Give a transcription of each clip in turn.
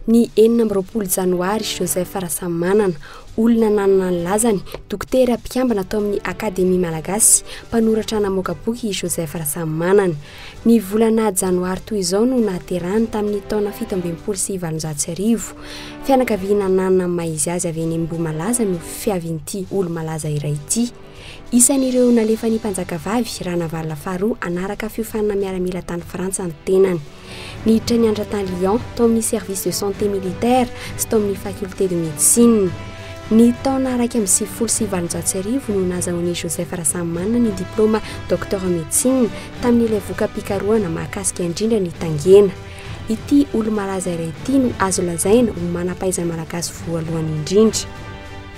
Ny 4 janoary Joseph Rasamanana, olona nanana ny lazany, dokotera mpiambana tao amin'ny Akademia Malagasy, mpanoratra namoaka boky Joseph Rasamanana. Ny volana janoary toy izao no nahaterahany tamin'ny taona 1790. Fianakaviana nanana maizy azy avy eny Ambohimalaza no fiavin'ity olo-malaza iray ity. Isan'ireo nalefa ny mpanjakavavy Ranavalona faharoa anaraka fiofanana miaramila tany Frantsa ny tenany. Niditra niandra tany Lyon tao amin'ny service de santé militaire sy tao amin'ny faculté de médecine. Ny taona 1970 no nahazoany Joseph Rasamanana ny diplôma docteur en médecine tamin'ilay voka-pikarohana mahakasika indrindra ny tangena. Ity olo-malaza iray ity no azo lazaina ho manam-pahaizana malagasy voalohany indrindra.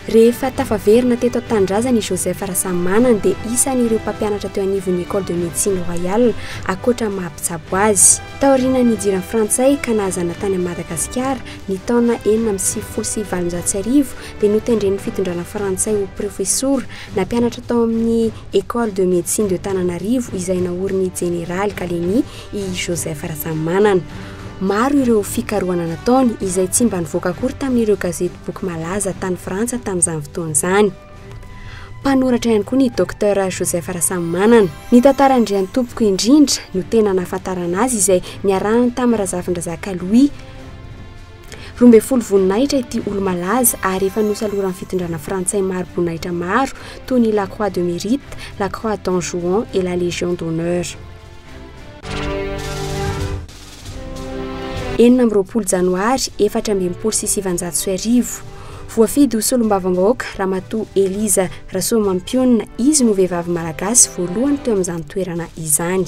Rehefa tafaverina teto an-tanindrazana Joseph Rasamanana dia isan'ireo mpampianatra teo anivon'ny École de médecine royale ankoatra mampitsabo azy. Taoriana nidirany frantsay ka nahazana tany Madagasikara ny taona 1970 dia notendren'ny fitondrana frantsay ho professeur nampianatra tao amin'ny École de médecine de Tananarivo izay naoriny Général Kaleny i Joseph Rasamanana. Maro ireo fikarohana nataony izay tsy mba nivoaka akory tamin'ireo gazety boky malaza tany Frantsa tamin'izany fotoana izany. Mpanoratra ihany koa ny docteur Joseph Rasamanana. Ny tantarandrian'ny tompoko indrindra no tena nahafantarana azy izay niarahany tamin'ny Razafindrazaka Louis 12 voninahitra ity olo-malaza ary efa nosaloran'ny fitondrana frantsay maro voninahitra maro toy ny la Croix de Mérite, la Croix Don Juan et la Légion d'honneur. 4 janoary 1790 voafidy ho solombavam-bahoaka Ramatoa Eliza Rasoamampiona, izy no vehivavy malagasy voalohany teo amin'izany toerana izany.